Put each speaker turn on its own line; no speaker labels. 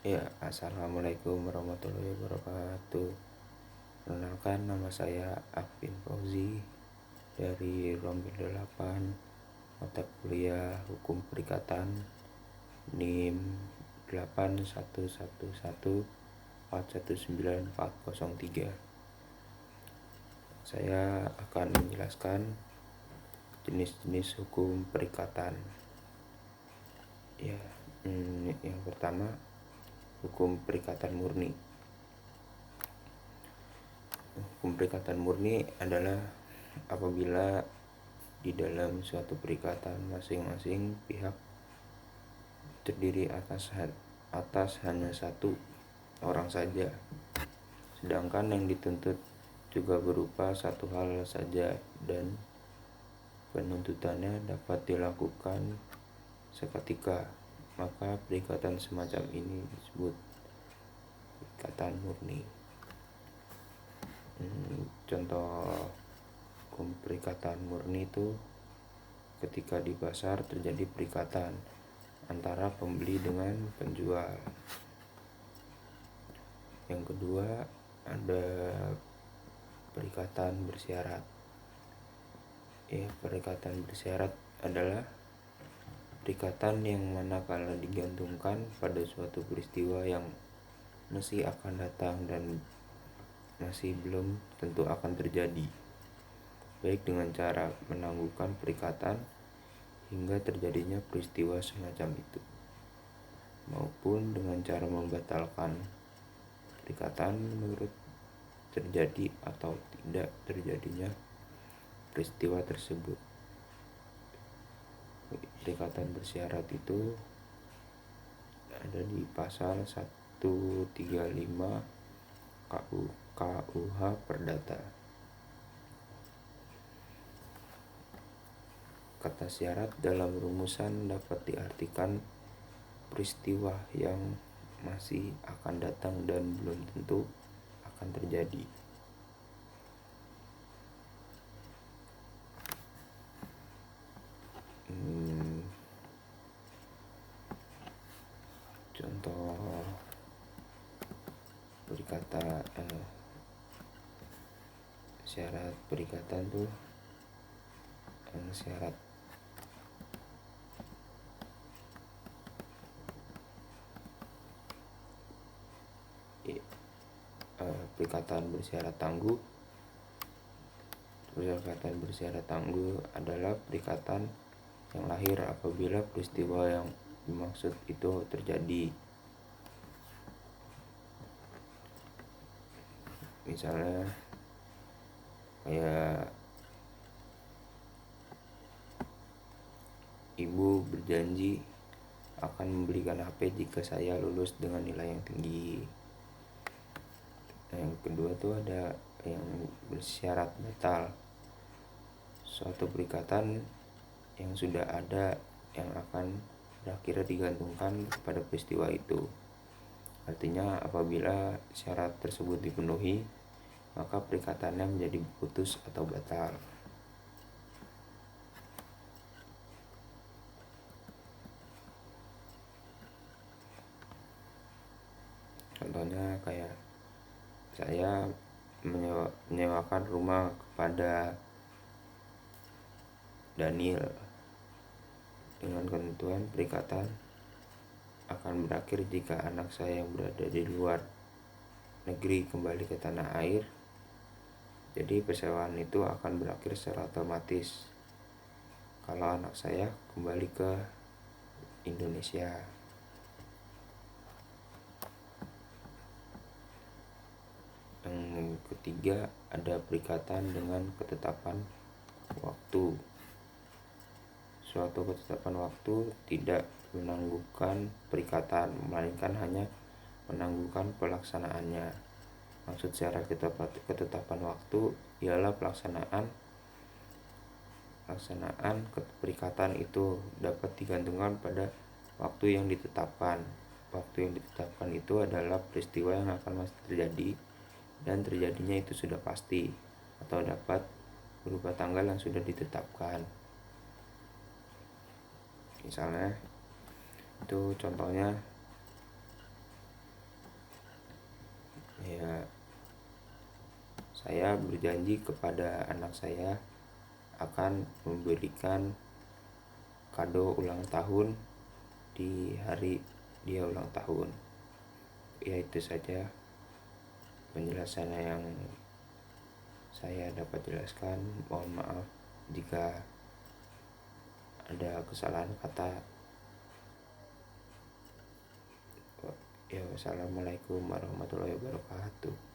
Ya, assalamualaikum warahmatullahi wabarakatuh. Perkenalkan, nama saya Afin Fauzi dari Rombel 8, mata kuliah Hukum Perikatan, NIM 8111419 Saya akan menjelaskan jenis-jenis hukum perikatan. Ya, yang pertama, hukum perikatan murni. Hukum perikatan murni adalah apabila di dalam suatu perikatan masing-masing pihak terdiri atas hanya satu orang saja, sedangkan yang dituntut juga berupa satu hal saja dan penuntutannya dapat dilakukan seketika, maka perikatan semacam ini disebut perikatan murni. Contoh hukum perikatan murni itu ketika di pasar terjadi perikatan antara pembeli dengan penjual. Yang kedua, ada perikatan bersyarat. Perikatan bersyarat adalah perikatan yang manakala digantungkan pada suatu peristiwa yang masih akan datang dan masih belum tentu akan terjadi, baik dengan cara menangguhkan perikatan hingga terjadinya peristiwa semacam itu, maupun dengan cara membatalkan perikatan menurut terjadi atau tidak terjadinya peristiwa tersebut. Perikatan bersyarat itu ada di pasal 135 KUH Perdata. Kata syarat dalam rumusan dapat diartikan peristiwa yang masih akan datang dan belum tentu akan terjadi. Contoh syarat perikatan tuh syarat perikatan bersyarat tangguh. Perikatan bersyarat tangguh adalah perikatan yang lahir apabila peristiwa yang dimaksud itu terjadi. Misalnya kayak ibu berjanji akan membelikan HP jika saya lulus dengan nilai yang tinggi. Yang kedua tuh ada yang bersyarat batal. Suatu perikatan yang sudah ada yang akan berakhir digantungkan pada peristiwa itu. Artinya apabila syarat tersebut dipenuhi, maka perikatannya menjadi putus atau batal. Contohnya kayak saya menyewakan rumah kepada Daniel dengan ketentuan perikatan akan berakhir jika anak saya yang berada di luar negeri kembali ke tanah air. Jadi persewaan itu akan berakhir secara otomatis kalau anak saya kembali ke Indonesia. Yang ketiga, ada perikatan dengan ketetapan waktu. Suatu ketetapan waktu tidak menangguhkan perikatan, melainkan hanya menangguhkan pelaksanaannya. Maksud secara ketetapan waktu ialah pelaksanaan perikatan itu dapat digantungkan pada waktu yang ditetapkan. Waktu yang ditetapkan itu adalah peristiwa yang akan masih terjadi dan terjadinya itu sudah pasti, atau dapat berupa tanggal yang sudah ditetapkan. Misalnya itu contohnya Ya, saya berjanji kepada anak saya akan memberikan kado ulang tahun di hari dia ulang tahun. Ya, itu saja penjelasan yang saya dapat jelaskan. Mohon maaf jika ada kesalahan kata. Ya, wassalamualaikum warahmatullahi wabarakatuh.